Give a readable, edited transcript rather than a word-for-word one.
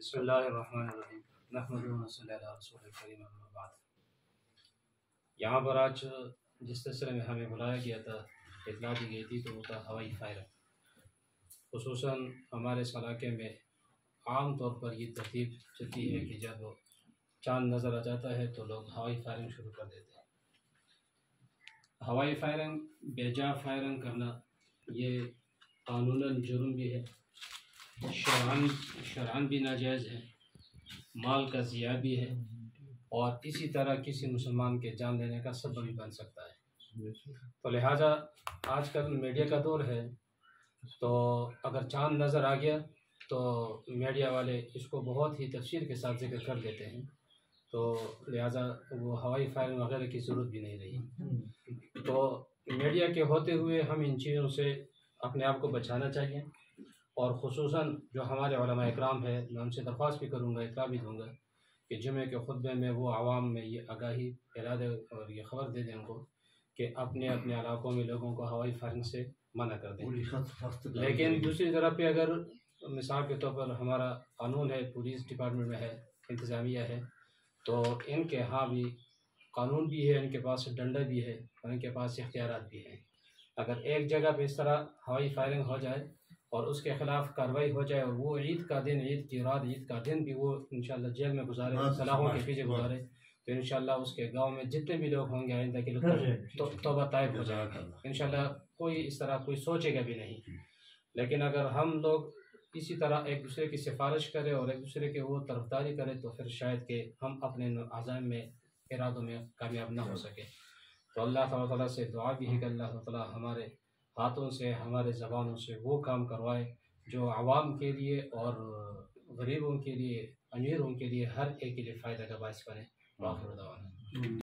بسم اللہ الرحمن الرحیم نحمدہ و نصلی علی رسول الکریم اما بعد۔ یہاں پر آج جس سلسلے میں ہمیں بلایا گیا تھا، اطلاع دی گئی تھی، تو وہ تھا ہوائی فائرنگ۔ خصوصاً ہمارے اس علاقے میں عام طور پر یہ ترتیب چلتی ہے کہ جب چاند نظر آ جاتا ہے تو لوگ ہوائی فائرنگ شروع کر دیتے ہیں۔ ہوائی فائرنگ بے جا فائرنگ کرنا یہ قانوناً جرم بھی ہے، شرعاً بھی ناجائز ہے، مال کا ضیاع بھی ہے، اور اسی طرح کسی مسلمان کے جان لینے کا سبب بھی بن سکتا ہے۔ تو لہٰذا آج کل میڈیا کا دور ہے، تو اگر چاند نظر آ گیا تو میڈیا والے اس کو بہت ہی تفصیل کے ساتھ ذکر کر دیتے ہیں، تو لہٰذا وہ ہوائی فائرنگ وغیرہ کی ضرورت بھی نہیں رہی۔ تو میڈیا کے ہوتے ہوئے ہم ان چیزوں سے اپنے آپ کو بچانا چاہیے، اور خصوصاً جو ہمارے علماء اکرام ہیں، میں ان سے درخواست بھی کروں گا، اطلاع بھی دوں گا کہ جمعے کے خطبے میں وہ عوام میں یہ آگاہی پھیلا دے اور یہ خبر دے دیں ان کو کہ اپنے اپنے علاقوں میں لوگوں کو ہوائی فائرنگ سے منع کر دیں۔ لیکن دوسری طرف پہ اگر مثال کے طور پر ہمارا قانون ہے، پولیس ڈپارٹمنٹ میں ہے، انتظامیہ ہے، تو ان کے ہاں بھی قانون بھی ہے، ان کے پاس ڈنڈا بھی ہے، اور ان کے پاس اختیارات بھی ہیں۔ اگر ایک جگہ پہ اس طرح ہوائی فائرنگ ہو جائے اور اس کے خلاف کارروائی ہو جائے، اور وہ عید کا دن، عید کی رات، عید کا دن بھی وہ انشاءاللہ جیل میں گزارے، سلاخوں کے پیچھے گزارے، تو انشاءاللہ اس کے گاؤں میں جتنے بھی لوگ ہوں گے آئندہ کے لوگ توبہ طائب ہو جائے گا انشاءاللہ، کوئی اس طرح کوئی سوچے گا بھی نہیں۔ لیکن اگر ہم لوگ اسی طرح ایک دوسرے کی سفارش کریں اور ایک دوسرے کے وہ طرفداری کریں تو پھر شاید کہ ہم اپنے عزائم میں، ارادوں میں کامیاب نہ ہو سکے۔ تو اللہ تعالیٰ سے دعا بھی ہے کہ اللہ تعالیٰ ہمارے ہاتھوں سے، ہمارے زبانوں سے وہ کام کروائے جو عوام کے لیے اور غریبوں کے لیے، امیروں کے لیے، ہر ایک کے لیے فائدہ کا باعث بنے۔ وآخر دعوانا